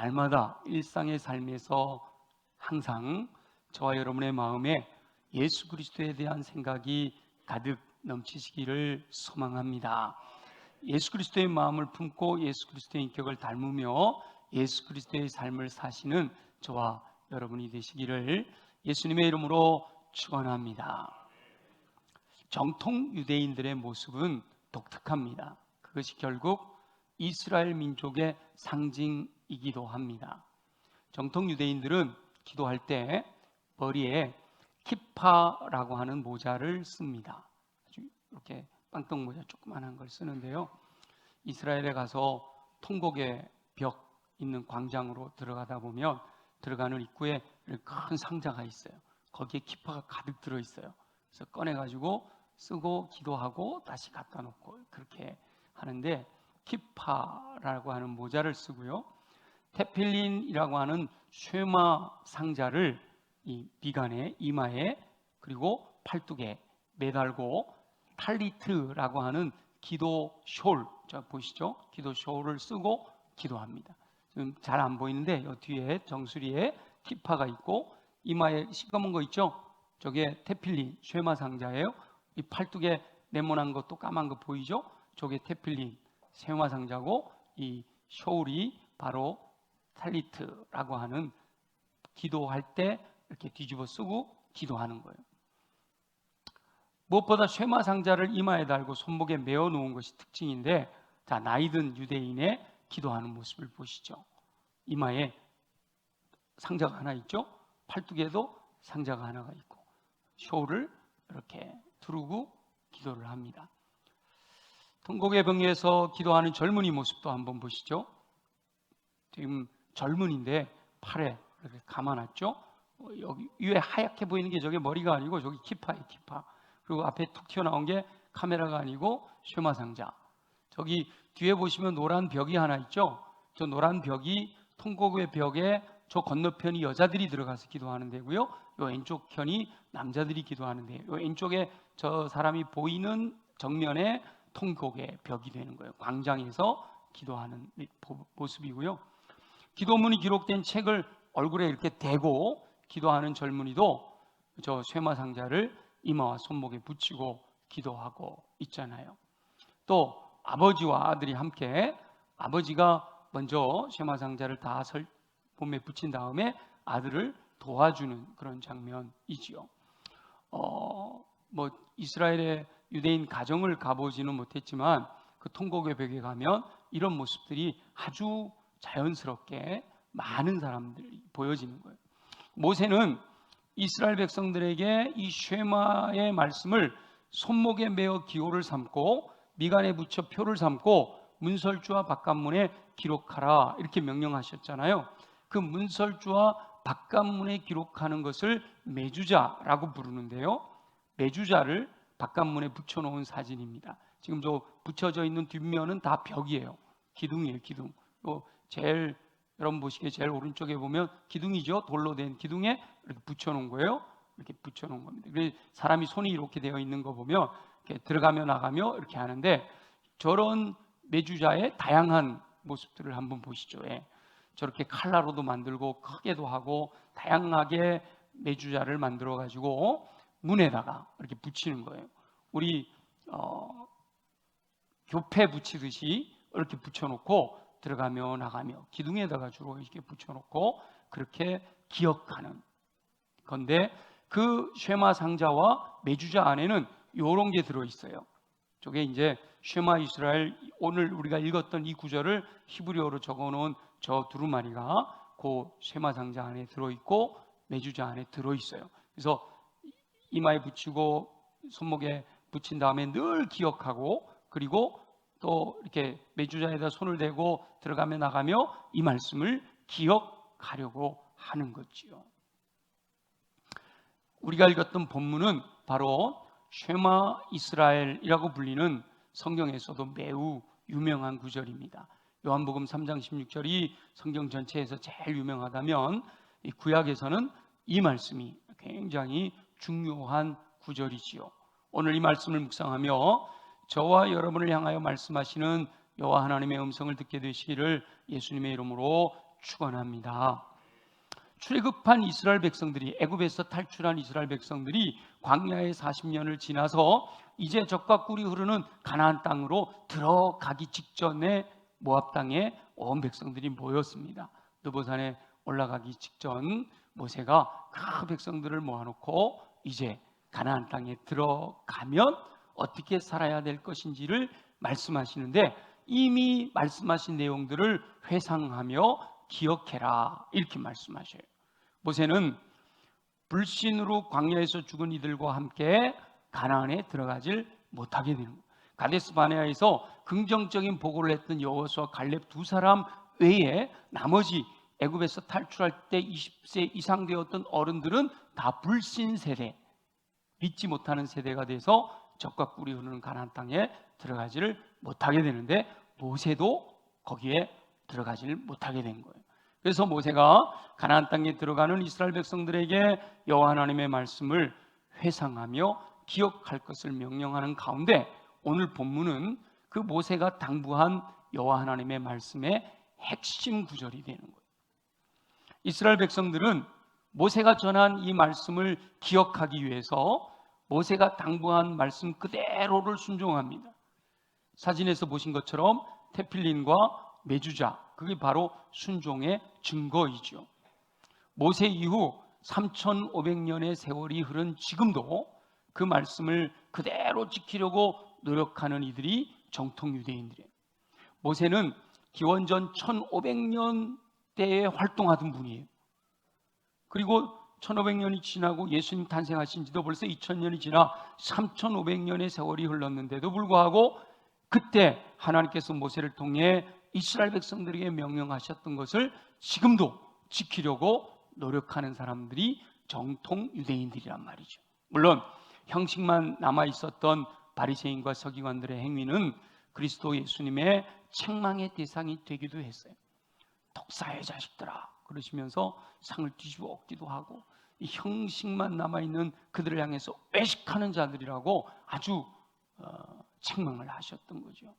날마다 일상의 삶에서 항상 저와 여러분의 마음에 예수 그리스도에 대한 생각이 가득 넘치시기를 소망합니다. 예수 그리스도의 마음을 품고 예수 그리스도의 인격을 닮으며 예수 그리스도의 삶을 사시는 저와 여러분이 되시기를 예수님의 이름으로 축원합니다. 정통 유대인들의 모습은 독특합니다. 그것이 결국 이스라엘 민족의 상징이기도 합니다. 정통 유대인들은 기도할 때 머리에 키파라고 하는 모자를 씁니다. 아주 이렇게 빵떡 모자 조그만한 걸 쓰는데요. 이스라엘에 가서 통곡의 벽 있는 광장으로 들어가다 보면 들어가는 입구에 큰 상자가 있어요. 거기에 키파가 가득 들어있어요. 그래서 꺼내가지고 쓰고 기도하고 다시 갖다 놓고 그렇게 하는데, 키파라고 하는 모자를 쓰고요, 테필린이라고 하는 쉐마 상자를 이 비간에, 이마에, 그리고 팔뚝에 매달고 탈리트라고 하는 기도 숄, 자 보시죠, 기도 숄을 쓰고 기도합니다. 지금 잘 안 보이는데 이 뒤에 정수리에 키파가 있고 이마에 시꺼먼 거 있죠? 저게 테필린, 쉐마 상자예요. 이 팔뚝에 네모난 것도 까만 거 보이죠? 저게 테필린, 쉐마 상자고, 이 숄이 바로 탈리트라고 하는 기도할 때 이렇게 뒤집어 쓰고 기도하는 거예요. 무엇보다 쉐마 상자를 이마에 달고 손목에 메어 놓은 것이 특징인데, 자, 나이든 유대인의 기도하는 모습을 보시죠. 이마에 상자가 하나 있죠? 팔뚝에도 상자가 하나가 있고 숄을 이렇게 두르고 기도를 합니다. 통곡의 병에서 기도하는 젊은이 모습도 한번 보시죠. 지금 젊은인데 팔에 이렇게 감아놨죠. 여기 위에 하얗게 보이는 게 저게 머리가 아니고 저기 키파예요, 키파. 그리고 앞에 툭 튀어나온 게 카메라가 아니고 쉐마 상자. 저기 뒤에 보시면 노란 벽이 하나 있죠. 저 노란 벽이 통곡의 벽에 저 건너편이 여자들이 들어가서 기도하는 데고요, 요 왼쪽 편이 남자들이 기도하는 데요. 요 왼쪽에 저 사람이 보이는 정면에 통곡의 벽이 되는 거예요. 광장에서 기도하는 모습이고요. 기도문이 기록된 책을 얼굴에 이렇게 대고 기도하는 젊은이도 저 쉐마 상자를 이마와 손목에 붙이고 기도하고 있잖아요. 또 아버지와 아들이 함께, 아버지가 먼저 쉐마 상자를 다 몸에 붙인 다음에 아들을 도와주는 그런 장면이지요. 이스라엘의 유대인 가정을 가보지는 못했지만 그 통곡의 벽에 가면 이런 모습들이 아주 자연스럽게 많은 사람들이 보여지는 거예요. 모세는 이스라엘 백성들에게 이 쉐마의 말씀을 손목에 메어 기호를 삼고 미간에 붙여 표를 삼고 문설주와 바깥문에 기록하라, 이렇게 명령하셨잖아요. 그 문설주와 바깥문에 기록하는 것을 메주자라고 부르는데요, 메주자를 바깥문에 붙여놓은 사진입니다. 지금 저 붙여져 있는 뒷면은 다 벽이에요. 기둥이에요, 기둥. 제일 여러분 보시기에 제일 오른쪽에 보면 기둥이죠. 돌로 된 기둥에 이렇게 붙여놓은 거예요. 이렇게 붙여놓은 겁니다. 그래서 사람이 손이 이렇게 되어 있는 거 보면 이렇게 들어가며 나가며 이렇게 하는데, 저런 메주자의 다양한 모습들을 한번 보시죠. 예. 저렇게 칼라로도 만들고 크게도 하고 다양하게 메주자를 만들어 가지고 문에다가 이렇게 붙이는 거예요. 우리 교패 붙이듯이 이렇게 붙여놓고 들어가며 나가며 기둥에다가 주로 이렇게 붙여놓고 그렇게 기억하는 건데, 그 쉐마 상자와 메주자 안에는 이런 게 들어있어요. 저게 이제 쉐마 이스라엘, 오늘 우리가 읽었던 이 구절을 히브리어로 적어놓은 저 두루마리가 그 쉐마 상자 안에 들어있고 메주자 안에 들어있어요. 그래서 이마에 붙이고 손목에 붙인 다음에 늘 기억하고, 그리고 또 이렇게 메주자에다 손을 대고 들어가며 나가며 이 말씀을 기억하려고 하는 거지요. 우리가 읽었던 본문은 바로 쉐마 이스라엘이라고 불리는 성경에서도 매우 유명한 구절입니다. 요한복음 3장 16절이 성경 전체에서 제일 유명하다면, 이 구약에서는 이 말씀이 굉장히 중요한 구절이지요. 오늘 이 말씀을 묵상하며 저와 여러분을 향하여 말씀하시는 여호와 하나님의 음성을 듣게 되시기를 예수님의 이름으로 축원합니다. 출애굽한 이스라엘 백성들이, 애굽에서 탈출한 이스라엘 백성들이 광야의 40년을 지나서 이제 젖과 꿀이 흐르는 가나안 땅으로 들어가기 직전에 모압 땅에 온 백성들이 모였습니다. 느보산에 올라가기 직전 모세가 그 백성들을 모아놓고 이제 가나안 땅에 들어가면 어떻게 살아야 될 것인지를 말씀하시는데, 이미 말씀하신 내용들을 회상하며 기억해라, 이렇게 말씀하셔요. 모세는 불신으로 광야에서 죽은 이들과 함께 가나안에 들어가질 못하게 되는 거예요. 가데스 바네아에서 긍정적인 보고를 했던 여호수아 갈렙 두 사람 외에 나머지 애굽에서 탈출할 때 20세 이상 되었던 어른들은 다 불신 세대, 믿지 못하는 세대가 돼서 젖과 꿀이 흐르는 가나안 땅에 들어가지를 못하게 되는데, 모세도 거기에 들어가지를 못하게 된 거예요. 그래서 모세가 가나안 땅에 들어가는 이스라엘 백성들에게 여호와 하나님의 말씀을 회상하며 기억할 것을 명령하는 가운데, 오늘 본문은 그 모세가 당부한 여호와 하나님의 말씀의 핵심 구절이 되는 거예요. 이스라엘 백성들은 모세가 전한 이 말씀을 기억하기 위해서 모세가 당부한 말씀 그대로를 순종합니다. 사진에서 보신 것처럼 테필린과 메주자, 그게 바로 순종의 증거이죠. 모세 이후 3,500년의 세월이 흐른 지금도 그 말씀을 그대로 지키려고 노력하는 이들이 정통 유대인들이에요. 모세는 기원전 1,500년대에 활동하던 분이에요. 그리고 1,500년이 지나고 예수님 탄생하신 지도 벌써 2,000년이 지나 3,500년의 세월이 흘렀는데도 불구하고 그때 하나님께서 모세를 통해 이스라엘 백성들에게 명령하셨던 것을 지금도 지키려고 노력하는 사람들이 정통 유대인들이란 말이죠. 물론 형식만 남아있었던 바리새인과 서기관들의 행위는 그리스도 예수님의 책망의 대상이 되기도 했어요. 독사의 자식들아 그러시면서 상을 뒤집어 엎기도 하고, 이 형식만 남아있는 그들을 향해서 외식하는 자들이라고 아주 책망을 하셨던 거죠.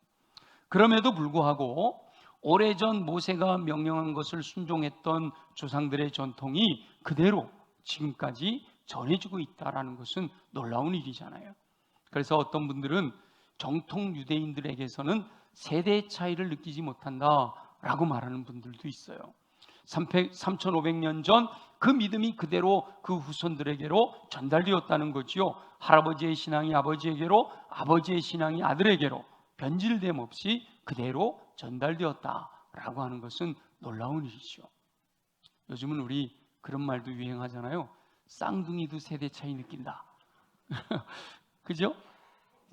그럼에도 불구하고 오래전 모세가 명령한 것을 순종했던 조상들의 전통이 그대로 지금까지 전해지고 있다는 것은 놀라운 일이잖아요. 그래서 어떤 분들은 정통 유대인들에게서는 세대 차이를 느끼지 못한다라고 말하는 분들도 있어요. 3,500년 전 그 믿음이 그대로 그 후손들에게로 전달되었다는 거지요. 할아버지의 신앙이 아버지에게로, 아버지의 신앙이 아들에게로 변질됨 없이 그대로 전달되었다라고 하는 것은 놀라운 일이죠. 요즘은 우리 그런 말도 유행하잖아요. 쌍둥이도 세대 차이 느낀다. 그죠?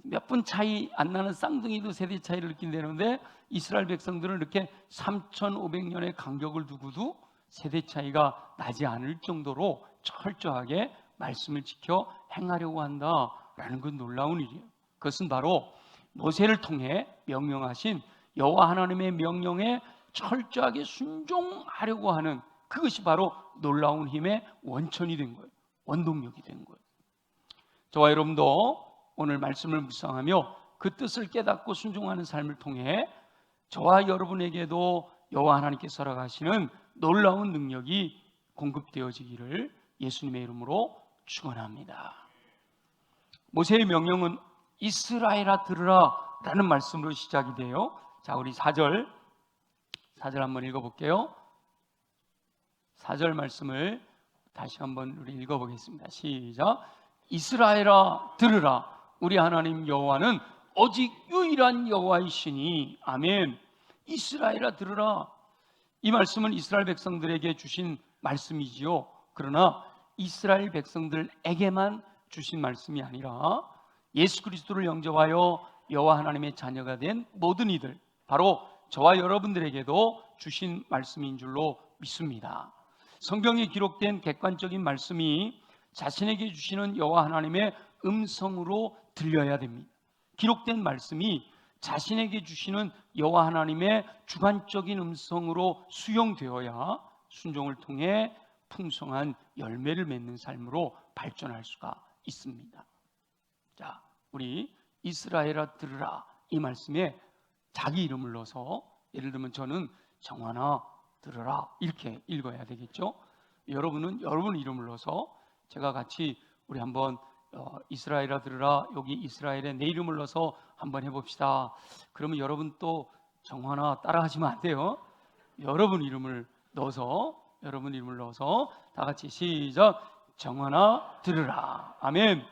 몇 분 차이 안 나는 쌍둥이도 세대 차이를 느낀다는데, 이스라엘 백성들은 이렇게 3,500년의 간격을 두고도 세대 차이가 나지 않을 정도로 철저하게 말씀을 지켜 행하려고 한다라는 건 놀라운 일이에요. 그것은 바로 모세를 통해 명령하신 여호와 하나님의 명령에 철저하게 순종하려고 하는, 그것이 바로 놀라운 힘의 원천이 된 거예요. 원동력이 된 거예요. 저와 여러분도 오늘 말씀을 묵상하며 그 뜻을 깨닫고 순종하는 삶을 통해 저와 여러분에게도 여호와 하나님께서 허락하시는 놀라운 능력이 공급되어지기를 예수님의 이름으로 축원합니다. 모세의 명령은 이스라엘아 들으라 라는 말씀으로 시작이 돼요. 자, 우리 4절 한번 읽어볼게요. 4절 말씀을 다시 한번 우리 읽어보겠습니다. 시작. 이스라엘아 들으라, 우리 하나님 여호와는 오직 유일한 여호와이시니. 아멘. 이스라엘아 들으라. 이 말씀은 이스라엘 백성들에게 주신 말씀이지요. 그러나 이스라엘 백성들에게만 주신 말씀이 아니라 예수 그리스도를 영접하여 여호와 하나님의 자녀가 된 모든 이들, 바로 저와 여러분들에게도 주신 말씀인 줄로 믿습니다. 성경에 기록된 객관적인 말씀이 자신에게 주시는 여호와 하나님의 음성으로 들려야 됩니다. 기록된 말씀이 자신에게 주시는 여호와 하나님의 주관적인 음성으로 수용되어야 순종을 통해 풍성한 열매를 맺는 삶으로 발전할 수가 있습니다. 자, 우리 이스라엘아 들으라 이 말씀에 자기 이름을 넣어서, 예를 들면 저는 정화나 들으라, 이렇게 읽어야 되겠죠. 여러분은 여러분 이름을 넣어서 제가 같이 우리 한번 이스라엘아 들으라, 여기 이스라엘에 내 이름을 넣어서 한번 해봅시다. 그러면 여러분 또 정화나 따라하시면 안 돼요. 여러분 이름을 넣어서 다 같이 시작. 정화나 들으라. 아멘.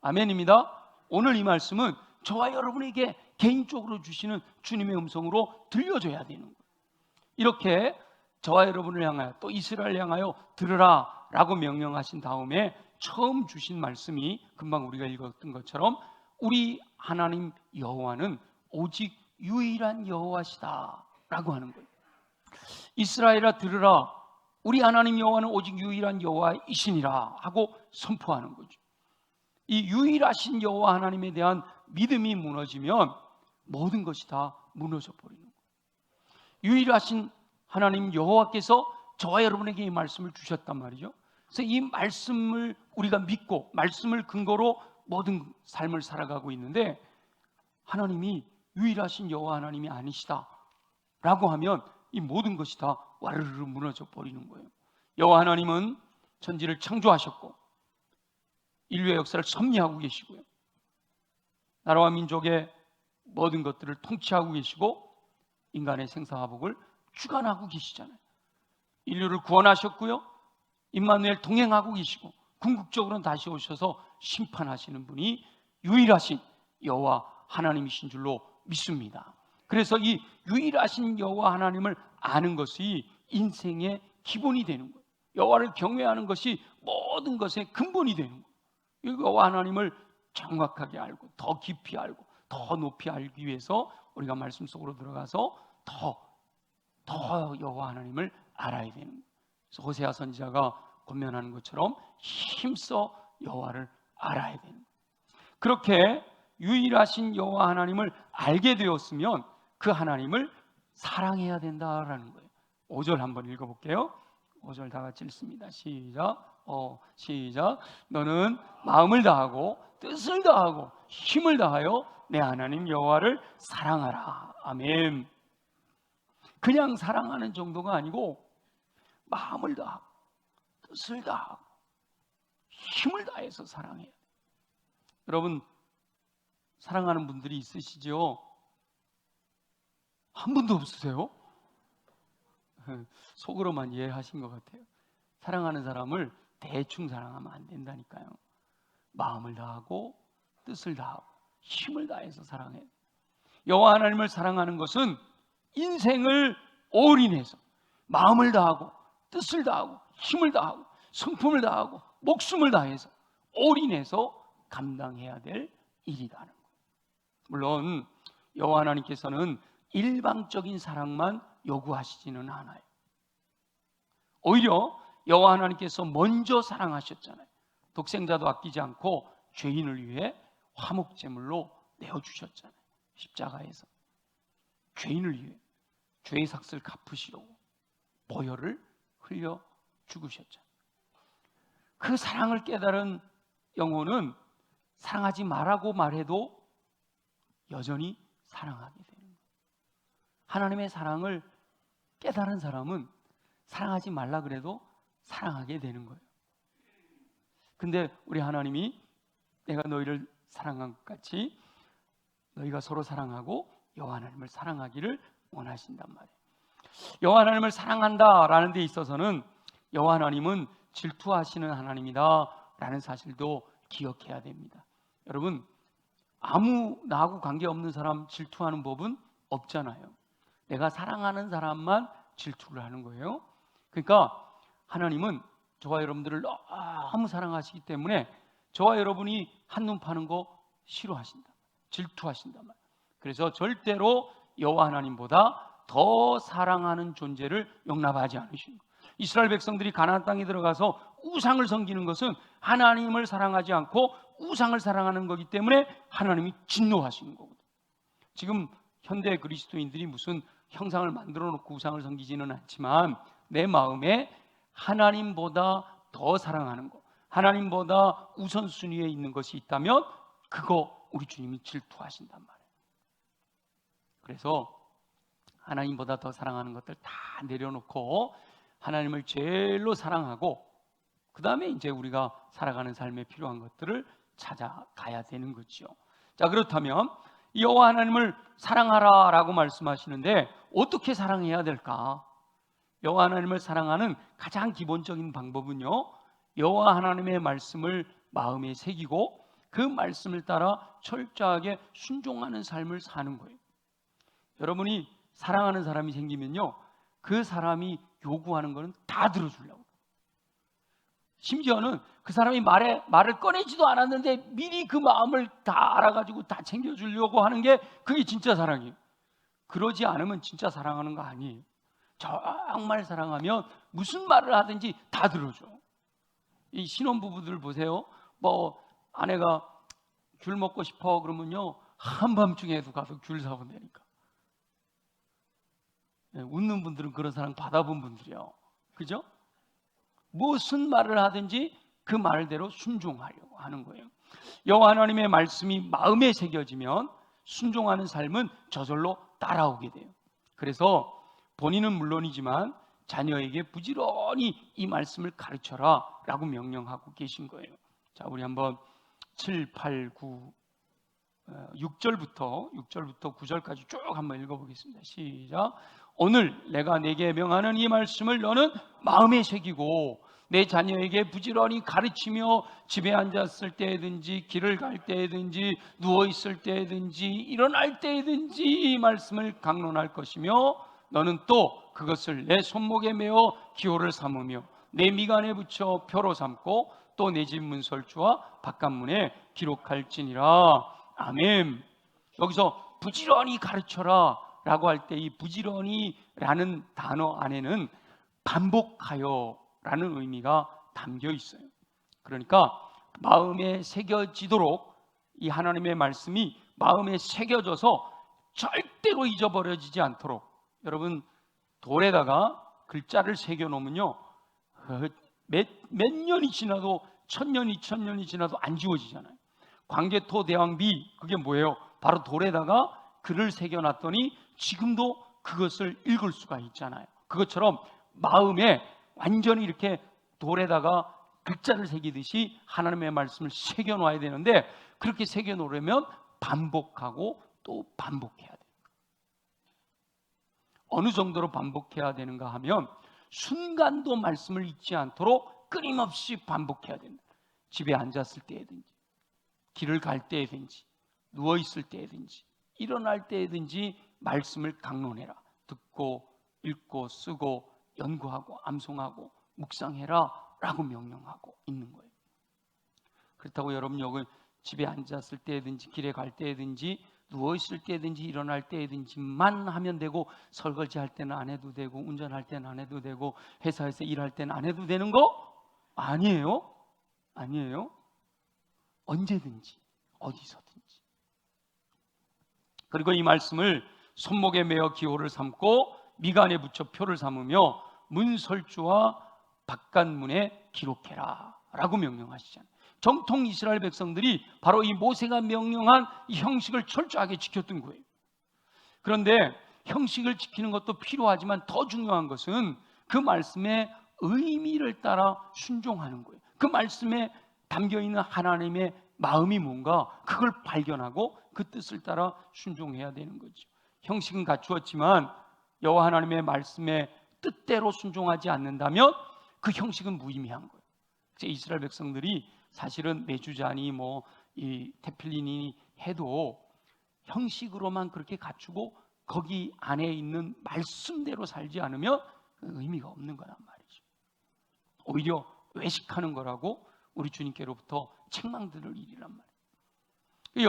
아멘입니다. 오늘 이 말씀은 저와 여러분에게 개인적으로 주시는 주님의 음성으로 들려줘야 되는 거예요. 이렇게 저와 여러분을 향하여 또 이스라엘을 향하여 들으라 라고 명령하신 다음에 처음 주신 말씀이 금방 우리가 읽었던 것처럼 우리 하나님 여호와는 오직 유일한 여호와시다 라고 하는 거예요. 이스라엘아 들으라, 우리 하나님 여호와는 오직 유일한 여호와이시니라 하고 선포하는 거죠. 이 유일하신 여호와 하나님에 대한 믿음이 무너지면 모든 것이 다 무너져 버리는 거예요. 유일하신 하나님 여호와께서 저와 여러분에게 이 말씀을 주셨단 말이죠. 그래서 이 말씀을 우리가 믿고 말씀을 근거로 모든 삶을 살아가고 있는데, 하나님이 유일하신 여호와 하나님이 아니시다 라고 하면 이 모든 것이 다 와르르 무너져 버리는 거예요. 여호와 하나님은 천지를 창조하셨고 인류의 역사를 섭리하고 계시고요, 나라와 민족의 모든 것들을 통치하고 계시고 인간의 생사화복을 주관하고 계시잖아요. 인류를 구원하셨고요, 임마누엘 동행하고 계시고 궁극적으로는 다시 오셔서 심판하시는 분이 유일하신 여호와 하나님이신 줄로 믿습니다. 그래서 이 유일하신 여호와 하나님을 아는 것이 인생의 기본이 되는 거예요. 여호와를 경외하는 것이 모든 것의 근본이 되는 거예요. 여호와 하나님을 정확하게 알고 더 깊이 알고 더 높이 알기 위해서 우리가 말씀 속으로 들어가서 더 여호와 하나님을 알아야 되는 거예요. 그래서 호세아 선지자가 권면하는 것처럼 힘써 여호와를 알아야 되는 거예요. 그렇게 유일하신 여호와 하나님을 알게 되었으면 그 하나님을 사랑해야 된다라는 거예요. 5절 한번 읽어볼게요. 5절 다 같이 읽습니다. 시작. 너는 마음을 다하고 뜻을 다하고 힘을 다하여 내 하나님 여호와를 사랑하라. 아멘. 그냥 사랑하는 정도가 아니고 마음을 다하고 뜻을 다하고 힘을 다해서 사랑해야 돼요. 여러분, 사랑하는 분들이 있으시죠? 한 분도 없으세요? 속으로만 이해하신 것 같아요. 사랑하는 사람을 대충 사랑하면 안 된다니까요. 마음을 다하고 뜻을 다하고 힘을 다해서 사랑해야 돼요. 여호와 하나님을 사랑하는 것은 인생을 올인해서 마음을 다하고 뜻을 다하고 힘을 다하고 성품을 다하고 목숨을 다해서 올인해서 감당해야 될 일이라는 거예요. 물론 여호와 하나님께서는 일방적인 사랑만 요구하시지는 않아요. 오히려 여호와 하나님께서 먼저 사랑하셨잖아요. 독생자도 아끼지 않고 죄인을 위해 화목제물로 내어주셨잖아요. 십자가에서 죄인을 위해 죄의 삭을 갚으시려고 보혈을 흘려 죽으셨잖아요. 그 사랑을 깨달은 영혼은 사랑하지 말라고 말해도 여전히 사랑하게 되는 거예요. 하나님의 사랑을 깨달은 사람은 사랑하지 말라 그래도 사랑하게 되는 거예요. 근데 우리 하나님이 내가 너희를 사랑한 것 같이 너희가 서로 사랑하고 여호와 하나님을 사랑하기를 원하신단 말이에요. 여호와 하나님을 사랑한다라는 데 있어서는 여호와 하나님은 질투하시는 하나님이다라는 사실도 기억해야 됩니다. 여러분, 아무 나하고 관계없는 사람 질투하는 법은 없잖아요. 내가 사랑하는 사람만 질투를 하는 거예요. 그러니까 하나님은 저와 여러분들을 너무 사랑하시기 때문에 저와 여러분이 한눈 파는 거 싫어하신다, 질투하신단 말이에요. 그래서 절대로 여호와 하나님보다 더 사랑하는 존재를 용납하지 않으십니다. 이스라엘 백성들이 가나안 땅에 들어가서 우상을 섬기는 것은 하나님을 사랑하지 않고 우상을 사랑하는 거기 때문에 하나님이 진노하시는 거거든요. 지금 현대 그리스도인들이 무슨 형상을 만들어 놓고 우상을 섬기지는 않지만 내 마음에 하나님보다 더 사랑하는 것, 하나님보다 우선순위에 있는 것이 있다면 그거 우리 주님이 질투하신단 말이에요. 그래서 하나님보다 더 사랑하는 것들 다 내려놓고 하나님을 제일로 사랑하고 그 다음에 이제 우리가 살아가는 삶에 필요한 것들을 찾아가야 되는 거죠. 자, 그렇다면 여호와 하나님을 사랑하라 라고 말씀하시는데 어떻게 사랑해야 될까? 여호와 하나님을 사랑하는 가장 기본적인 방법은요, 여호와 하나님의 말씀을 마음에 새기고 그 말씀을 따라 철저하게 순종하는 삶을 사는 거예요. 여러분이 사랑하는 사람이 생기면요, 그 사람이 요구하는 거는 다 들어주려고. 심지어는 그 사람이 말을 꺼내지도 않았는데 미리 그 마음을 다 알아가지고 다 챙겨주려고 하는 게 그게 진짜 사랑이에요. 그러지 않으면 진짜 사랑하는 거 아니에요. 정말 사랑하면 무슨 말을 하든지 다 들어줘. 이 신혼부부들 보세요. 뭐 아내가 귤 먹고 싶어 그러면요, 한밤중에도 가서 귤 사본다니까. 웃는 분들은 그런 사랑 받아본 분들이요, 그죠? 무슨 말을 하든지 그 말대로 순종하려고 하는 거예요. 여호와 하나님의 말씀이 마음에 새겨지면 순종하는 삶은 저절로 따라오게 돼요. 그래서 본인은 물론이지만 자녀에게 부지런히 이 말씀을 가르쳐라 라고 명령하고 계신 거예요. 자, 우리 한번 7, 8, 9, 6절부터 9절까지 쭉 한번 읽어보겠습니다. 시작. 오늘 내가 내게 명하는 이 말씀을 너는 마음에 새기고 내 자녀에게 부지런히 가르치며 집에 앉았을 때든지 길을 갈 때든지 누워있을 때든지 일어날 때든지 이 말씀을 강론할 것이며 너는 또 그것을 내 손목에 메어 기호를 삼으며 내 미간에 붙여 표로 삼고 또 내 집 문설주와 바깥문에 기록할지니라. 아멘. 여기서 부지런히 가르쳐라 라고 할 때 이 부지런히라는 단어 안에는 반복하여 라는 의미가 담겨 있어요. 그러니까 마음에 새겨지도록 이 하나님의 말씀이 마음에 새겨져서 절대로 잊어버려지지 않도록, 여러분 돌에다가 글자를 새겨 놓으면요, 몇 년이 지나도 1000년, 2000년이 지나도 안 지워지잖아요. 광개토 대왕비, 그게 뭐예요? 바로 돌에다가 글을 새겨 놨더니 지금도 그것을 읽을 수가 있잖아요. 그것처럼 마음에 완전히 이렇게 돌에다가 글자를 새기듯이 하나님의 말씀을 새겨 놓아야 되는데, 그렇게 새겨 놓으려면 반복하고 또 반복해야 돼요. 어느 정도로 반복해야 되는가 하면 순간도 말씀을 잊지 않도록 끊임없이 반복해야 됩니다. 집에 앉았을 때든지 길을 갈 때든지 누워있을 때든지 일어날 때든지 말씀을 강론해라. 듣고 읽고 쓰고 연구하고 암송하고 묵상해라 라고 명령하고 있는 거예요. 그렇다고 여러분 여기 집에 앉았을 때든지 길에 갈 때든지 누워있을 때든지 일어날 때든지만 하면 되고, 설거지 할 때는 안 해도 되고 운전할 때는 안 해도 되고 회사에서 일할 때는 안 해도 되는 거 아니에요. 아니에요. 언제든지 어디서든지. 그리고 이 말씀을 손목에 메어 기호를 삼고 미간에 붙여 표를 삼으며 문설주와 바깥문에 기록해라 라고 명령하시잖아요. 정통 이스라엘 백성들이 바로 이 모세가 명령한 이 형식을 철저하게 지켰던 거예요. 그런데 형식을 지키는 것도 필요하지만 더 중요한 것은 그 말씀의 의미를 따라 순종하는 거예요. 그 말씀에 담겨있는 하나님의 마음이 뭔가 그걸 발견하고 그 뜻을 따라 순종해야 되는 거죠. 형식은 갖추었지만 여호와 하나님의 말씀의 뜻대로 순종하지 않는다면 그 형식은 무의미한 거예요. 이스라엘 백성들이 사실은 메주자니 이 테필린이 해도 형식으로만 그렇게 갖추고 거기 안에 있는 말씀대로 살지 않으면 의미가 없는 거란 말이죠. 오히려 외식하는 거라고 우리 주님께로부터 책망들을 일이란 말이에요.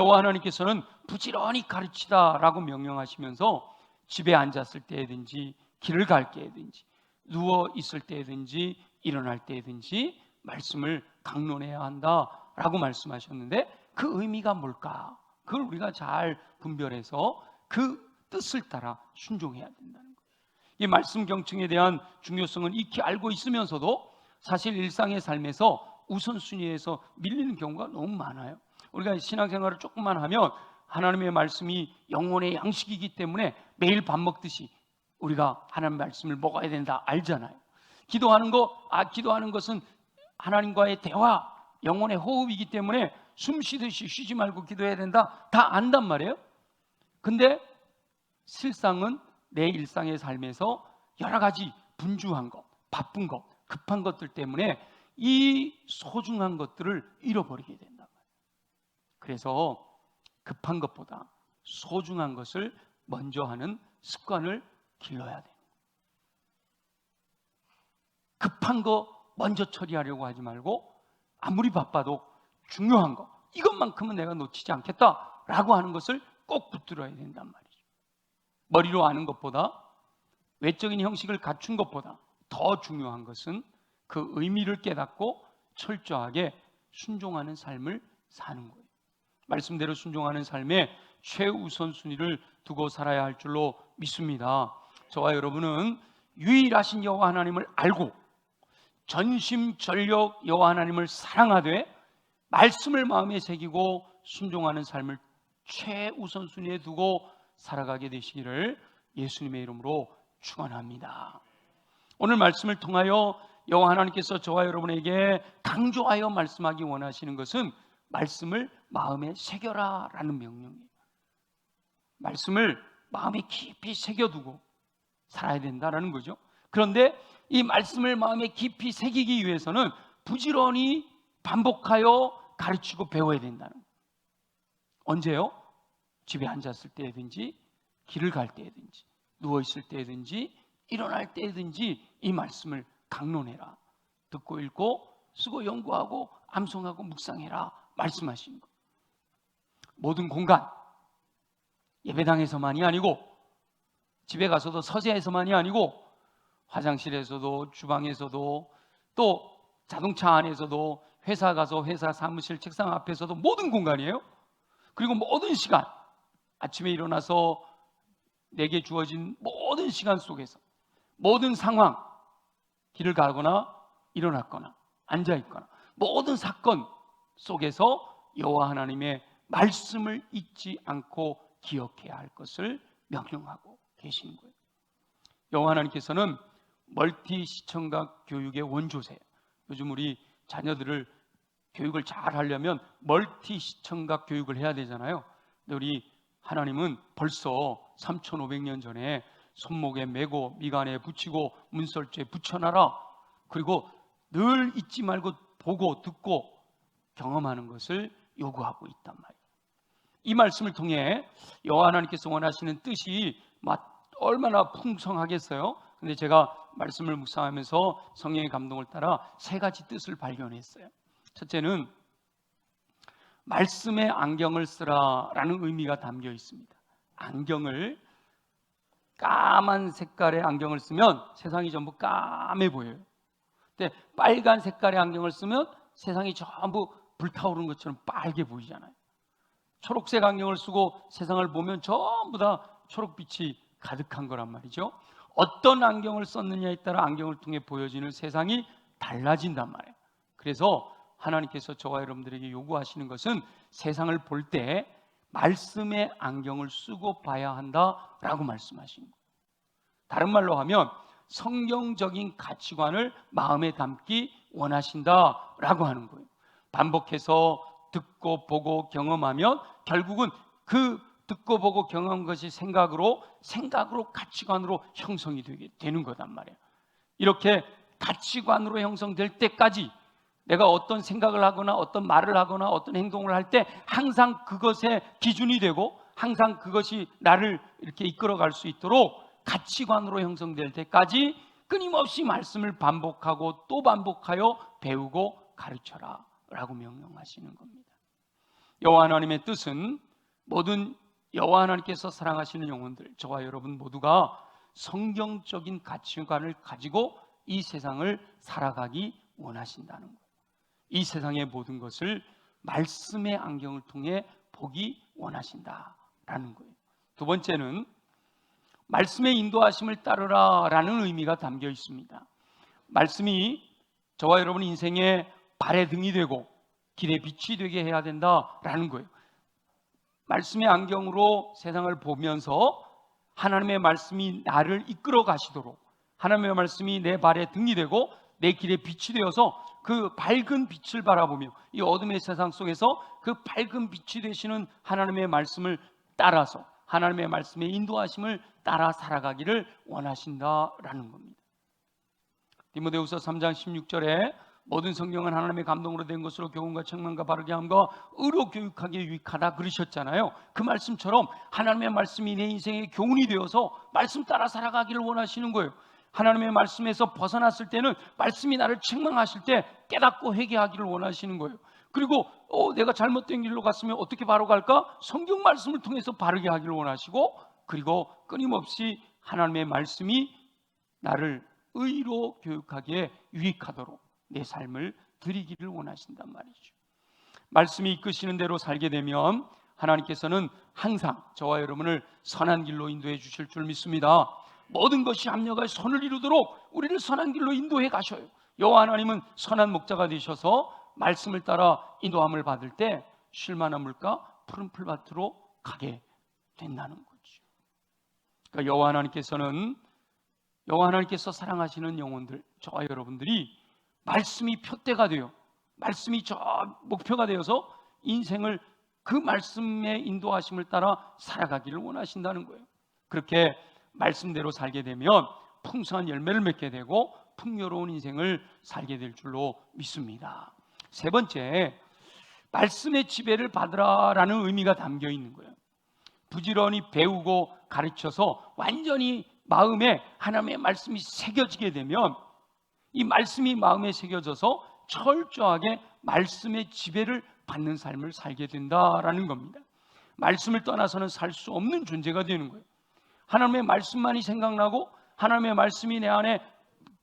여호와 하나님께서는 부지런히 가르치다라고 명령하시면서 집에 앉았을 때든지 길을 갈 때든지 누워 있을 때든지 일어날 때든지 말씀을 강론해야 한다라고 말씀하셨는데, 그 의미가 뭘까? 그걸 우리가 잘 분별해서 그 뜻을 따라 순종해야 된다는 거예요. 이 말씀 경청에 대한 중요성은 익히 알고 있으면서도 사실 일상의 삶에서 우선순위에서 밀리는 경우가 너무 많아요. 우리가 신앙생활을 조금만 하면 하나님의 말씀이 영혼의 양식이기 때문에 매일 밥 먹듯이 우리가 하나님 말씀을 먹어야 된다 알잖아요. 기도하는 것은 하나님과의 대화, 영혼의 호흡이기 때문에 숨 쉬듯이 쉬지 말고 기도해야 된다 다 안단 말이에요. 근데 실상은 내 일상의 삶에서 여러 가지 분주한 것, 바쁜 것, 급한 것들 때문에 이 소중한 것들을 잃어버리게 된단 말이에요. 그래서 급한 것보다 소중한 것을 먼저 하는 습관을 길러야 돼요. 급한 거 먼저 처리하려고 하지 말고 아무리 바빠도 중요한 거, 이것만큼은 내가 놓치지 않겠다라고 하는 것을 꼭 붙들어야 된단 말이죠. 머리로 아는 것보다, 외적인 형식을 갖춘 것보다 더 중요한 것은 그 의미를 깨닫고 철저하게 순종하는 삶을 사는 거예요. 말씀대로 순종하는 삶에 최우선순위를 두고 살아야 할 줄로 믿습니다. 저와 여러분은 유일하신 여호와 하나님을 알고 전심전력 여호와 하나님을 사랑하되 말씀을 마음에 새기고 순종하는 삶을 최우선순위에 두고 살아가게 되시기를 예수님의 이름으로 축원합니다. 오늘 말씀을 통하여 여호와 하나님께서 저와 여러분에게 강조하여 말씀하기 원하시는 것은 말씀을 마음에 새겨라 라는 명령이에요. 말씀을 마음에 깊이 새겨두고 살아야 된다라는 거죠. 그런데 이 말씀을 마음에 깊이 새기기 위해서는 부지런히 반복하여 가르치고 배워야 된다는 거예요. 언제요? 집에 앉았을 때든지, 길을 갈 때든지, 누워있을 때든지, 일어날 때든지 이 말씀을 강론해라. 듣고 읽고 쓰고 연구하고 암송하고 묵상해라 말씀하신 것. 모든 공간, 예배당에서만이 아니고 집에 가서도 서재에서만이 아니고 화장실에서도 주방에서도 또 자동차 안에서도 회사 가서 회사 사무실 책상 앞에서도 모든 공간이에요. 그리고 모든 시간, 아침에 일어나서 내게 주어진 모든 시간 속에서 모든 상황, 길을 가거나 일어났거나 앉아있거나 모든 사건 속에서 여호와 하나님의 말씀을 잊지 않고 기억해야 할 것을 명령하고 계시는 거예요. 여호와 하나님께서는 멀티 시청각 교육의 원조세요. 요즘 우리 자녀들을 교육을 잘 하려면 멀티 시청각 교육을 해야 되잖아요. 근데 우리 하나님은 벌써 3,500년 전에 손목에 메고 미간에 붙이고 문설주에 붙여놔라. 그리고 늘 잊지 말고 보고 듣고 경험하는 것을 요구하고 있단 말이에요. 이 말씀을 통해 여호와 하나님께서 원하시는 뜻이 얼마나 풍성하겠어요. 근데 제가 말씀을 묵상하면서 성령의 감동을 따라 세 가지 뜻을 발견했어요. 첫째는 말씀의 안경을 쓰라라는 의미가 담겨 있습니다. 안경을, 까만 색깔의 안경을 쓰면 세상이 전부 까매 보여요. 근데 빨간 색깔의 안경을 쓰면 세상이 전부 불타오르는 것처럼 빨개 보이잖아요. 초록색 안경을 쓰고 세상을 보면 전부 다 초록빛이 가득한 거란 말이죠. 어떤 안경을 썼느냐에 따라 안경을 통해 보여지는 세상이 달라진단 말이에요. 그래서 하나님께서 저와 여러분들에게 요구하시는 것은 세상을 볼 때 말씀의 안경을 쓰고 봐야 한다라고 말씀하시는 거예요. 다른 말로 하면 성경적인 가치관을 마음에 담기 원하신다라고 하는 거예요. 반복해서 듣고 보고 경험하면 결국은 그 듣고 보고 경험한 것이 생각으로 가치관으로 형성이 되는 거단 말이에요. 이렇게 가치관으로 형성될 때까지 내가 어떤 생각을 하거나 어떤 말을 하거나 어떤 행동을 할 때 항상 그것의 기준이 되고 항상 그것이 나를 이렇게 이끌어갈 수 있도록 가치관으로 형성될 때까지 끊임없이 말씀을 반복하고 또 반복하여 배우고 가르쳐라 라고 명령하시는 겁니다. 여호와 하나님의 뜻은 모든 여호와 하나님께서 사랑하시는 영혼들, 저와 여러분 모두가 성경적인 가치관을 가지고 이 세상을 살아가기 원하신다는 거예요. 이 세상의 모든 것을 말씀의 안경을 통해 보기 원하신다라는 거예요. 두 번째는 말씀의 인도하심을 따르라 라는 의미가 담겨 있습니다. 말씀이 저와 여러분 인생의 발의 등이 되고 길의 빛이 되게 해야 된다라는 거예요. 말씀의 안경으로 세상을 보면서 하나님의 말씀이 나를 이끌어 가시도록, 하나님의 말씀이 내 발에 등이 되고 내 길에 빛이 되어서 그 밝은 빛을 바라보며 이 어둠의 세상 속에서 그 밝은 빛이 되시는 하나님의 말씀을 따라서 하나님의 말씀의 인도하심을 따라 살아가기를 원하신다라는 겁니다. 디모데후서 3장 16절에 모든 성경은 하나님의 감동으로 된 것으로 교훈과 책망과 바르게 함과 의로 교육하기에 유익하다 그러셨잖아요. 그 말씀처럼 하나님의 말씀이 내 인생의 교훈이 되어서 말씀 따라 살아가기를 원하시는 거예요. 하나님의 말씀에서 벗어났을 때는 말씀이 나를 책망하실 때 깨닫고 회개하기를 원하시는 거예요. 그리고 내가 잘못된 길로 갔으면 어떻게 바로 갈까? 성경 말씀을 통해서 바르게 하기를 원하시고, 그리고 끊임없이 하나님의 말씀이 나를 의로 교육하기에 유익하도록 내 삶을 드리기를 원하신단 말이죠. 말씀이 이끄시는 대로 살게 되면 하나님께서는 항상 저와 여러분을 선한 길로 인도해 주실 줄 믿습니다. 모든 것이 합력하여 선을 이루도록 우리를 선한 길로 인도해 가셔요. 여호와 하나님은 선한 목자가 되셔서 말씀을 따라 인도함을 받을 때 쉴만한 물가 푸른 풀밭으로 가게 된다는 거죠. 그러니까 여호와 하나님께서 사랑하시는 영혼들, 저와 여러분들이 말씀이 표대가 되어, 말씀이 저 목표가 되어서 인생을 그 말씀의 인도하심을 따라 살아가기를 원하신다는 거예요. 그렇게 말씀대로 살게 되면 풍성한 열매를 맺게 되고 풍요로운 인생을 살게 될 줄로 믿습니다. 세 번째, 말씀의 지배를 받으라라는 의미가 담겨 있는 거예요. 부지런히 배우고 가르쳐서 완전히 마음에 하나님의 말씀이 새겨지게 되면 이 말씀이 마음에 새겨져서 철저하게 말씀의 지배를 받는 삶을 살게 된다라는 겁니다. 말씀을 떠나서는 살 수 없는 존재가 되는 거예요. 하나님의 말씀만이 생각나고 하나님의 말씀이 내 안에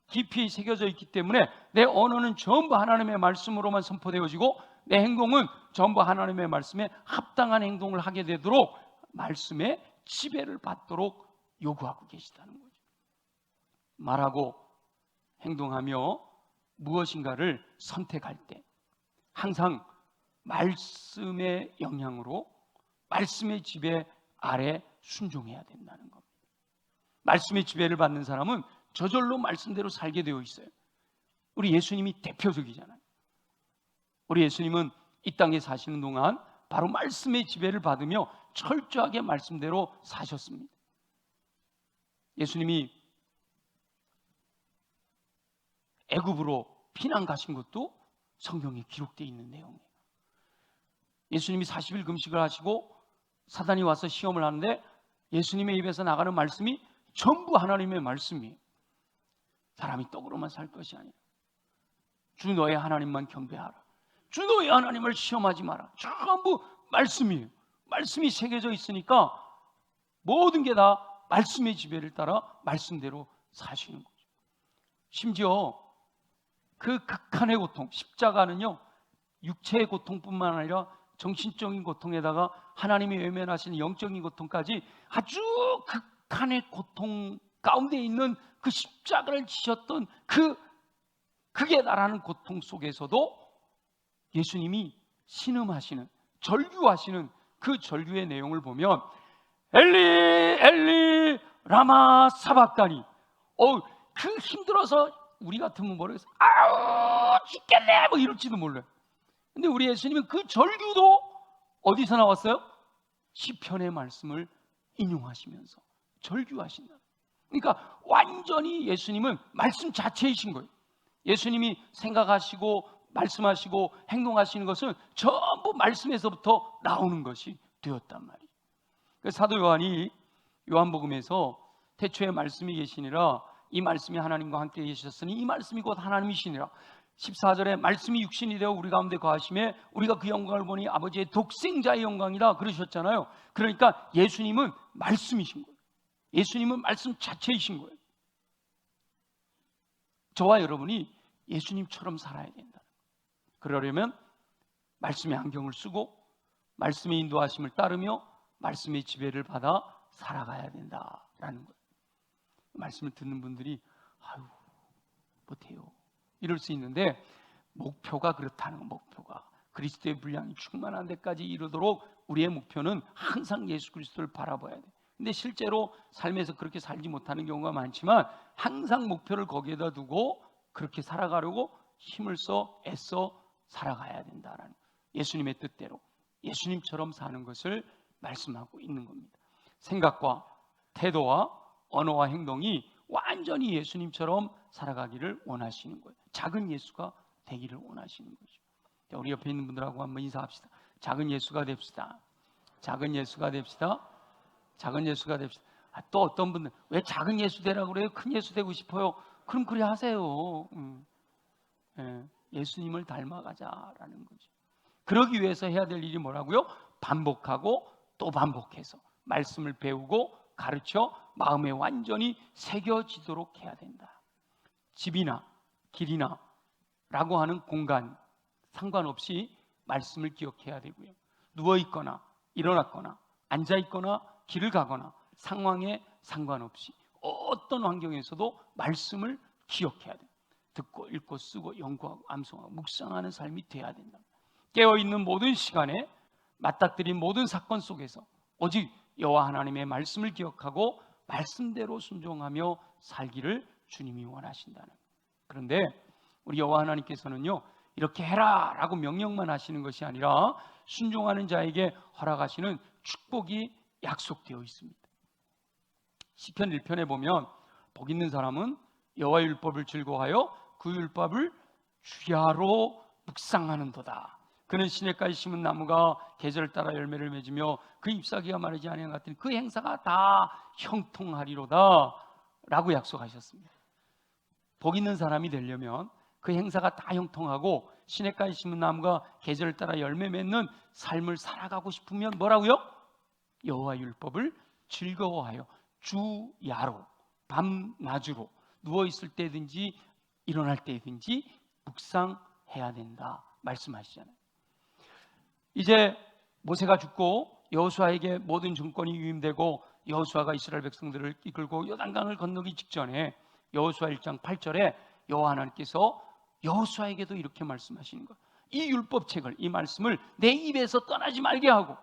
깊이 새겨져 있기 때문에 내 언어는 전부 하나님의 말씀으로만 선포되어지고 내 행동은 전부 하나님의 말씀에 합당한 행동을 하게 되도록 말씀의 지배를 받도록 요구하고 계시다는 거죠. 말하고 행동하며 무엇인가를 선택할 때 항상 말씀의 영향으로 말씀의 지배 아래 순종해야 된다는 겁니다. 말씀의 지배를 받는 사람은 저절로 말씀대로 살게 되어 있어요. 우리 예수님이 대표적이잖아요. 우리 예수님은 이 땅에 사시는 동안 바로 말씀의 지배를 받으며 철저하게 말씀대로 사셨습니다. 예수님이 애굽으로 피난 가신 것도 성경에 기록되어 있는 내용이에요. 예수님이 40일 금식을 하시고 사단이 와서 시험을 하는데 예수님의 입에서 나가는 말씀이 전부 하나님의 말씀이에요. 사람이 떡으로만 살 것이 아니라 주 너의 하나님만 경배하라, 주 너의 하나님을 시험하지 마라. 전부 말씀이에요. 말씀이 새겨져 있으니까 모든 게 다 말씀의 지배를 따라 말씀대로 사시는 거죠. 심지어 그 극한의 고통, 십자가는요, 육체의 고통뿐만 아니라 정신적인 고통에다가 하나님이 외면하시는 영적인 고통까지 아주 극한의 고통 가운데 있는 그 십자가를 지셨던 그게 나라는 고통 속에서도 예수님이 신음하시는, 절규하시는 그 절규의 내용을 보면 엘리 엘리 라마 사박다니, 그 힘들어서 우리 같으면 모르겠어, 아우 죽겠네 뭐 이럴지도 몰라요. 근데 우리 예수님은 그 절규도 어디서 나왔어요? 시편의 말씀을 인용하시면서 절규하신다. 그러니까 완전히 예수님은 말씀 자체이신 거예요. 예수님이 생각하시고 말씀하시고 행동하시는 것은 전부 말씀에서부터 나오는 것이 되었단 말이에요. 사도 요한이 요한복음에서 태초에 말씀이 계시니라, 이 말씀이 하나님과 함께 계셨으니 이 말씀이 곧 하나님이시니라. 14절에 말씀이 육신이 되어 우리 가운데 거하심에 우리가 그 영광을 보니 아버지의 독생자의 영광이라 그러셨잖아요. 그러니까 예수님은 말씀이신 거예요. 예수님은 말씀 자체이신 거예요. 저와 여러분이 예수님처럼 살아야 된다. 그러려면 말씀의 안경을 쓰고 말씀의 인도하심을 따르며 말씀의 지배를 받아 살아가야 된다라는 거예요. 말씀을 듣는 분들이 아유 못해요 이럴 수 있는데, 목표가 그렇다는 거. 목표가 그리스도의 분량이 충만한 데까지 이르도록 우리의 목표는 항상 예수 그리스도를 바라봐야 돼. 근데 실제로 삶에서 그렇게 살지 못하는 경우가 많지만 항상 목표를 거기에다 두고 그렇게 살아가려고 힘을 써 애써 살아가야 된다라는 예수님의 뜻대로 예수님처럼 사는 것을 말씀하고 있는 겁니다. 생각과 태도와 언어와 행동이 완전히 예수님처럼 살아가기를 원하시는 거예요. 작은 예수가 되기를 원하시는 거죠. 우리 옆에 있는 분들하고 한번 인사합시다. 작은 예수가 됩시다. 작은 예수가 됩시다. 작은 예수가 됩시다. 또 어떤 분들 왜 작은 예수 되라고 그래요? 큰 예수 되고 싶어요. 그럼 그래 하세요. 예수님을 닮아가자라는 거죠. 그러기 위해서 해야 될 일이 뭐라고요? 반복하고 또 반복해서 말씀을 배우고 가르쳐 마음에 완전히 새겨지도록 해야 된다. 집이나 길이나 라고 하는 공간 상관없이 말씀을 기억해야 되고요. 누워있거나 일어났거나 앉아있거나 길을 가거나 상황에 상관없이 어떤 환경에서도 말씀을 기억해야 돼요. 듣고 읽고 쓰고 연구하고 암송하고 묵상하는 삶이 돼야 된다. 깨어있는 모든 시간에 맞닥뜨린 모든 사건 속에서 오직 여호와 하나님의 말씀을 기억하고 말씀대로 순종하며 살기를 주님이 원하신다는. 그런데 우리 여호와 하나님께서는요, 이렇게 해라 라고 명령만 하시는 것이 아니라 순종하는 자에게 허락하시는 축복이 약속되어 있습니다. 시편 1편에 보면 복 있는 사람은 여호와의 율법을 즐거워하여 그 율법을 주야로 묵상하는도다. 그는 시냇가에 심은 나무가 계절을 따라 열매를 맺으며 그 잎사귀가 마르지 아니한 것 같으니 그 행사가 다 형통하리로다 라고 약속하셨습니다. 복 있는 사람이 되려면 그 행사가 다 형통하고 시냇가에 심은 나무가 계절을 따라 열매 맺는 삶을 살아가고 싶으면 뭐라고요? 여호와의 율법을 즐거워하여 주야로 밤낮으로 누워있을 때든지 일어날 때든지 묵상해야 된다 말씀하시잖아요. 이제 모세가 죽고 여호수아에게 모든 정권이 위임되고 여호수아가 이스라엘 백성들을 이끌고 요단강을 건너기 직전에 여호수아 1장 8절에 여호와 하나님께서 여호수아에게도 이렇게 말씀하시는 거예요. 이 율법책을, 이 말씀을 내 입에서 떠나지 말게 하고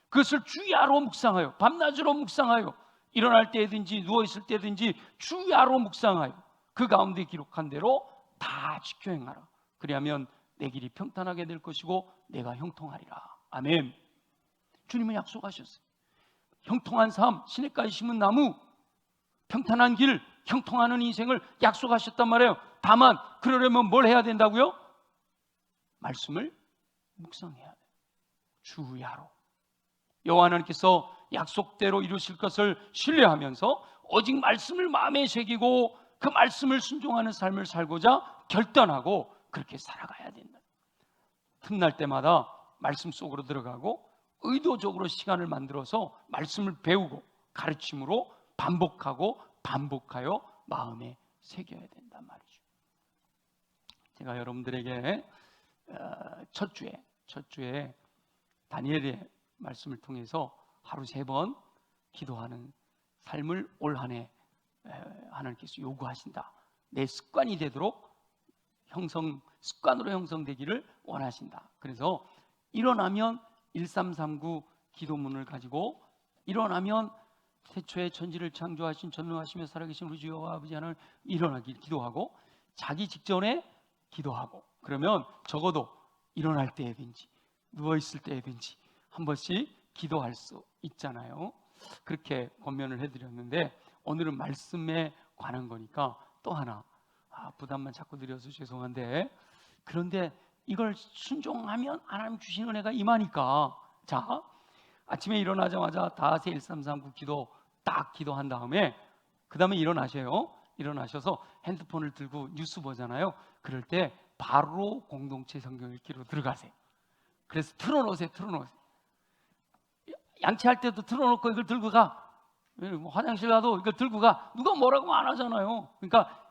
그것을 주야로 묵상하여 밤낮으로 묵상하여 일어날 때든지 누워있을 때든지 주야로 묵상하여 그 가운데 기록한 대로 다 지켜 행하라. 그리하면 내 길이 평탄하게 될 것이고 내가 형통하리라. 아멘. 주님은 약속하셨어요. 형통한 삶, 시냇가에 심은 나무, 평탄한 길, 형통하는 인생을 약속하셨단 말이에요. 다만 그러려면 뭘 해야 된다고요? 말씀을 묵상해야 돼요. 주야로. 여호와 하나님께서 약속대로 이루실 것을 신뢰하면서 오직 말씀을 마음에 새기고 그 말씀을 순종하는 삶을 살고자 결단하고 그렇게 살아가야 된다. 틈날 때마다 말씀 속으로 들어가고 의도적으로 시간을 만들어서 말씀을 배우고 가르침으로 반복하고 반복하여 마음에 새겨야 된단 말이죠. 제가 여러분들에게 첫 주에 다니엘의 말씀을 통해서 하루 3번 기도하는 삶을 올 한 해 하나님께서 요구하신다. 내 습관이 되도록 습관으로 형성되기를 원하신다. 그래서 일어나면 1339 기도문을 가지고 일어나면 태초에 천지를 창조하신 전능하시며 살아계신 우리 주 여호와 아버지 하나님 일어나길 기도하고 자기 직전에 기도하고 그러면 적어도 일어날 때든지 누워있을 때든지 한 번씩 기도할 수 있잖아요. 그렇게 권면을 해드렸는데 오늘은 말씀에 관한 거니까 또 하나 부담만 자꾸 드려서 죄송한데 그런데 이걸 순종하면 하나님 주신 은혜가 임하니까 자 아침에 일어나자마자 다세 1339 기도 딱 기도한 다음에 그 다음에 일어나셔요. 일어나셔서 핸드폰을 들고 뉴스 보잖아요. 그럴 때 바로 공동체 성경 읽기로 들어가세요. 그래서 틀어놓으세요. 양치할 때도 틀어놓고 이걸 들고 가. 화장실 가도 이걸 들고 가. 누가 뭐라고 안 하잖아요. 그러니까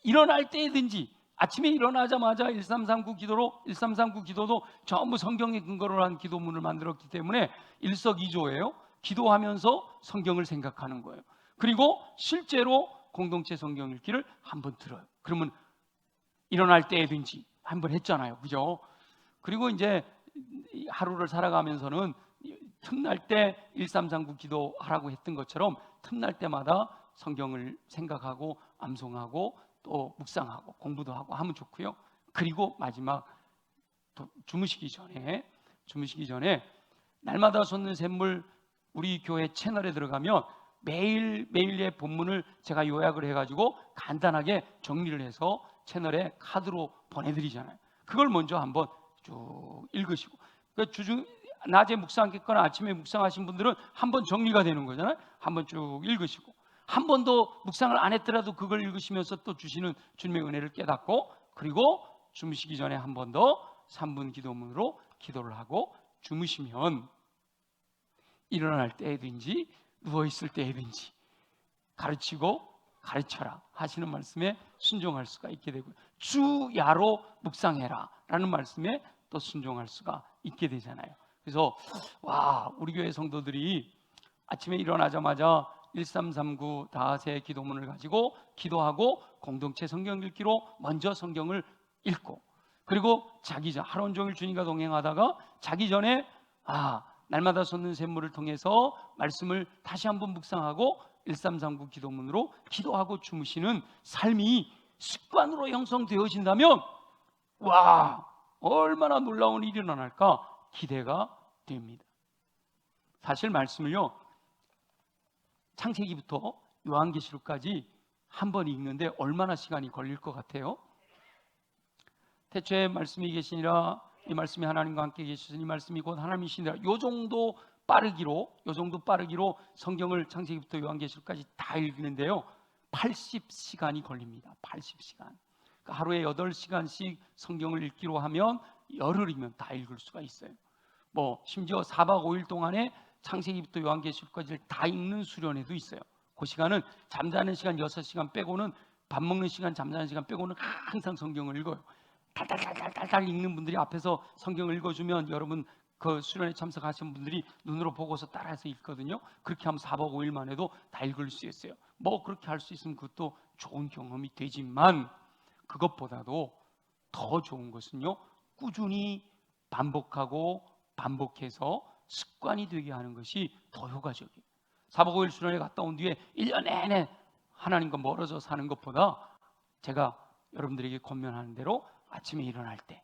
일어날 때든지 아침에 일어나자마자 1339 기도도 전부 성경에 근거로 한 기도문을 만들었기 때문에 일석이조예요. 기도하면서 성경을 생각하는 거예요. 그리고 실제로 공동체 성경 읽기를 한번 들어요. 그러면 일어날 때든지 한번 했잖아요. 그죠? 그리고 이제 하루를 살아가면서는 틈날 때 1339 기도하라고 했던 것처럼 틈날 때마다 성경을 생각하고 암송하고 또 묵상하고 공부도 하고 하면 좋고요. 그리고 마지막 주무시기 전에 날마다 솟는 샘물 우리 교회 채널에 들어가면 매일매일의 본문을 제가 요약을 해가지고 간단하게 정리를 해서 채널에 카드로 보내드리잖아요. 그걸 먼저 한번 쭉 읽으시고, 낮에 묵상했거나 아침에 묵상하신 분들은 한번 정리가 되는 거잖아요. 한번 쭉 읽으시고, 한 번도 묵상을 안 했더라도 그걸 읽으시면서 또 주시는 주님의 은혜를 깨닫고, 그리고 주무시기 전에 한 번 더 3분 기도문으로 기도를 하고 주무시면 일어날 때든지 누워있을 때든지 가르치고 가르쳐라 하시는 말씀에 순종할 수가 있게 되고요. 주야로 묵상해라 라는 말씀에 또 순종할 수가 있게 되잖아요. 그래서 우리 교회 성도들이 아침에 일어나자마자 1339 다세 기도문을 가지고 기도하고 공동체 성경 읽기로 먼저 성경을 읽고, 그리고 자기 전 하루 종일 주님과 동행하다가 자기 전에 날마다 솟는 샘물을 통해서 말씀을 다시 한번 묵상하고 1339 기도문으로 기도하고 주무시는 삶이 습관으로 형성되어진다면 얼마나 놀라운 일이 일어날까 기대가 됩니다. 사실 말씀을요, 창세기부터 요한계시록까지 한 번 읽는데 얼마나 시간이 걸릴 것 같아요? 태초에 말씀이 계시니라, 이 말씀이 하나님과 함께 계시니 이 말씀이 곧 하나님이시니라. 요 정도 빠르기로 성경을 창세기부터 요한계시록까지 다 읽는데요 80시간이 걸립니다. 80시간. 그러니까 하루에 8시간씩 성경을 읽기로 하면 열흘이면 다 읽을 수가 있어요. 심지어 4박 5일 동안에 창세기부터 요한계시록까지를 다 읽는 수련회도 있어요. 그 시간은 잠자는 시간 6시간 빼고는, 밥 먹는 시간, 잠자는 시간 빼고는 항상 성경을 읽어요. 달달달달달 읽는 분들이 앞에서 성경을 읽어주면 여러분 그 수련회 참석하신 분들이 눈으로 보고서 따라서 읽거든요. 그렇게 하면 4박 5일만 해도 다 읽을 수 있어요. 그렇게 할 수 있으면 그것도 좋은 경험이 되지만, 그것보다도 더 좋은 것은요, 꾸준히 반복해서 습관이 되게 하는 것이 더 효과적이에요. 4박 5일 수련회 갔다 온 뒤에 1년 내내 하나님과 멀어져 사는 것보다 제가 여러분들에게 권면하는 대로 아침에 일어날 때,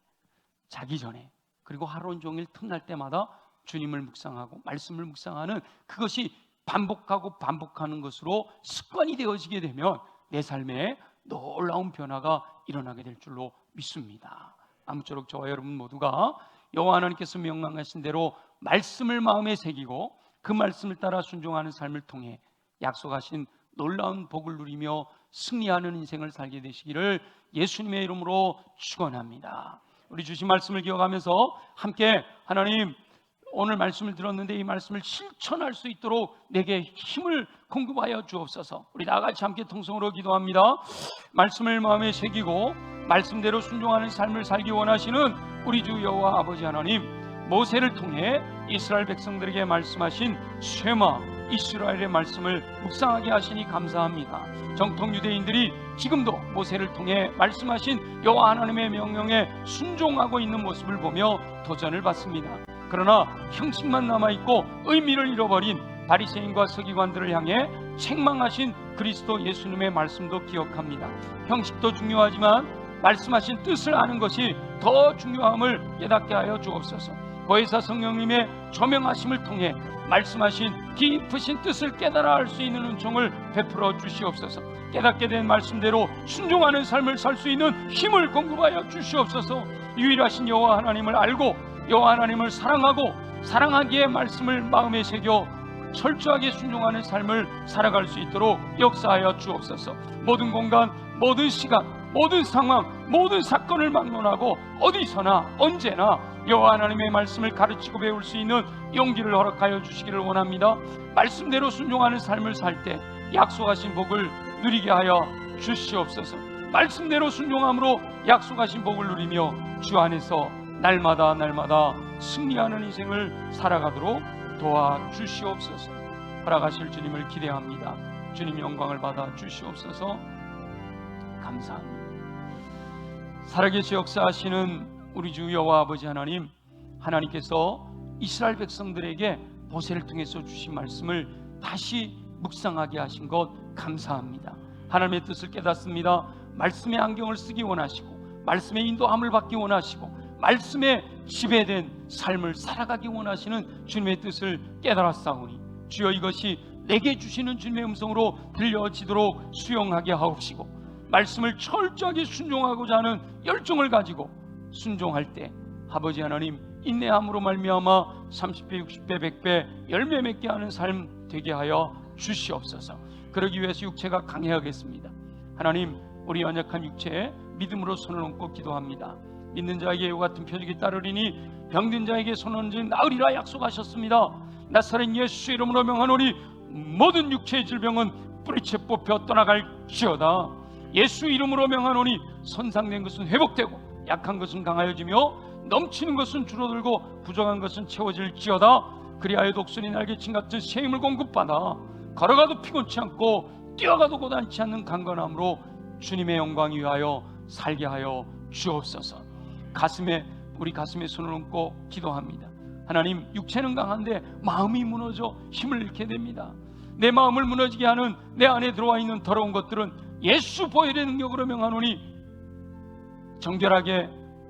자기 전에, 그리고 하루 종일 틈날 때마다 주님을 묵상하고 말씀을 묵상하는 그것이 반복하는 것으로 습관이 되어지게 되면 내 삶에 놀라운 변화가 일어나게 될 줄로 믿습니다. 아무쪼록 저와 여러분 모두가 여호와 하나님께서 명령하신 대로 말씀을 마음에 새기고 그 말씀을 따라 순종하는 삶을 통해 약속하신 놀라운 복을 누리며 승리하는 인생을 살게 되시기를 예수님의 이름으로 축원합니다. 우리 주신 말씀을 기억하면서 함께, 하나님 오늘 말씀을 들었는데 이 말씀을 실천할 수 있도록 내게 힘을 공급하여 주옵소서. 우리 다같이 함께 통성으로 기도합니다. 말씀을 마음에 새기고 말씀대로 순종하는 삶을 살기 원하시는 우리 주 여호와 아버지 하나님, 모세를 통해 이스라엘 백성들에게 말씀하신 쉐마 이스라엘의 말씀을 묵상하게 하시니 감사합니다. 정통 유대인들이 지금도 모세를 통해 말씀하신 여호와 하나님의 명령에 순종하고 있는 모습을 보며 도전을 받습니다. 그러나 형식만 남아있고 의미를 잃어버린 바리새인과 서기관들을 향해 책망하신 그리스도 예수님의 말씀도 기억합니다. 형식도 중요하지만 말씀하신 뜻을 아는 것이 더 중요함을 깨닫게 하여 주옵소서. 보혜사 성령님의 조명하심을 통해 말씀하신 깊으신 뜻을 깨달아 알 수 있는 은총을 베풀어 주시옵소서. 깨닫게 된 말씀대로 순종하는 삶을 살 수 있는 힘을 공급하여 주시옵소서. 유일하신 여호와 하나님을 알고 여호와 하나님을 사랑하고 사랑하기에 말씀을 마음에 새겨 철저하게 순종하는 삶을 살아갈 수 있도록 역사하여 주옵소서. 모든 공간, 모든 시간, 모든 상황, 모든 사건을 막론하고 어디서나 언제나 여호와 하나님의 말씀을 가르치고 배울 수 있는 용기를 허락하여 주시기를 원합니다. 말씀대로 순종하는 삶을 살 때 약속하신 복을 누리게 하여 주시옵소서. 말씀대로 순종함으로 약속하신 복을 누리며 주 안에서 날마다 승리하는 인생을 살아가도록 도와주시옵소서. 허락하실 주님을 기대합니다. 주님 영광을 받아 주시옵소서. 감사합니다. 살아계시 역사하시는 우리 주 여호와 아버지 하나님, 하나님께서 이스라엘 백성들에게 모세를 통해서 주신 말씀을 다시 묵상하게 하신 것 감사합니다. 하나님의 뜻을 깨닫습니다. 말씀의 안경을 쓰기 원하시고 말씀의 인도함을 받기 원하시고 말씀에 지배된 삶을 살아가기 원하시는 주님의 뜻을 깨달았사오니 주여 이것이 내게 주시는 주님의 음성으로 들려지도록 수용하게 하옵시고 말씀을 철저하게 순종하고자 하는 열정을 가지고 순종할 때 아버지 하나님 인내함으로 말미암아 30배, 60배, 100배 열매 맺게 하는 삶 되게 하여 주시옵소서. 그러기 위해서 육체가 강해야겠습니다. 하나님 우리 연약한 육체에 믿음으로 손을 얹고 기도합니다. 믿는 자에게 이와 같은 표적이 따르리니 병든 자에게 손 얹은 나으리라 약속하셨습니다. 나사렛 예수 이름으로 명하노니 모든 육체의 질병은 뿌리채 뽑혀 떠나갈지어다. 예수 이름으로 명하노니 손상된 것은 회복되고 약한 것은 강하여지며 넘치는 것은 줄어들고 부족한 것은 채워질지어다. 그리하여 독수리 날개친 같은 새 힘을 공급받아 걸어가도 피곤치 않고 뛰어가도 고단치 않는 강건함으로 주님의 영광 위하여 살게 하여 주옵소서. 우리 가슴에 손을 얹고 기도합니다. 하나님 육체는 강한데 마음이 무너져 힘을 잃게 됩니다. 내 마음을 무너지게 하는 내 안에 들어와 있는 더러운 것들은 예수 보혈의 능력으로 명하노니 정결하게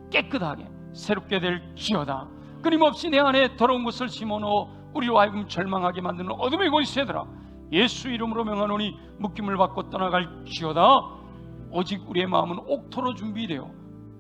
깨끗하게 새롭게 될지어다. 끊임없이 내 안에 더러운 것을 심어넣어 우리로 하여금 절망하게 만드는 어둠의 권세들아 예수 이름으로 명하노니 묶임을 받고 떠나갈지어다. 오직 우리의 마음은 옥토로 준비되어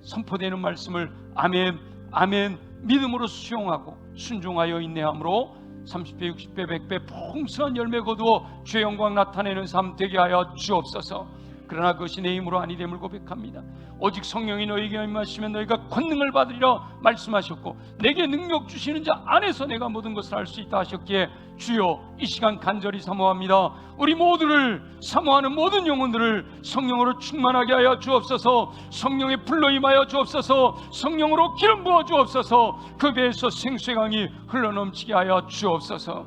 선포되는 말씀을 아멘 아멘 믿음으로 수용하고 순종하여 인내함으로 30배 60배 100배 풍성한 열매 거두어 주의 영광 나타내는 삶 되게 하여 주옵소서. 그러나 그것이 내 힘으로 아니 됨을 고백합니다. 오직 성령이 너희에게 임하시면 너희가 권능을 받으리라 말씀하셨고 내게 능력 주시는 자 안에서 내가 모든 것을 할 수 있다 하셨기에 주여 이 시간 간절히 사모합니다. 우리 모두를 사모하는 모든 영혼들을 성령으로 충만하게 하여 주옵소서. 성령의 불로 임하여 주옵소서. 성령으로 기름 부어 주옵소서. 그 배에서 생수의 강이 흘러넘치게 하여 주옵소서.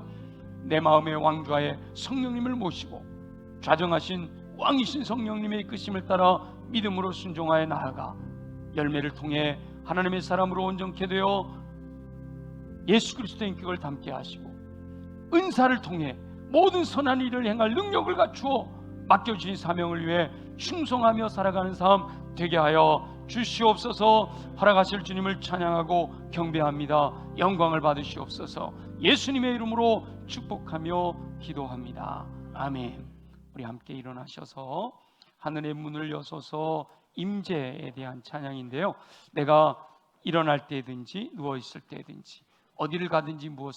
내 마음의 왕좌에 성령님을 모시고 좌정하신 왕이신 성령님의 이끄심을 따라 믿음으로 순종하여 나아가 열매를 통해 하나님의 사람으로 온전케 되어 예수 그리스도의 인격을 담게 하시고 은사를 통해 모든 선한 일을 행할 능력을 갖추어 맡겨주신 사명을 위해 충성하며 살아가는 삶 되게 하여 주시옵소서. 허락하실 주님을 찬양하고 경배합니다. 영광을 받으시옵소서. 예수님의 이름으로 축복하며 기도합니다. 아멘. 우리 함께 일어나셔서 하늘의 문을 여소서 임재에 대한 찬양인데요, 내가 일어날 때든지 누워 있을 때든지 어디를 가든지 무엇을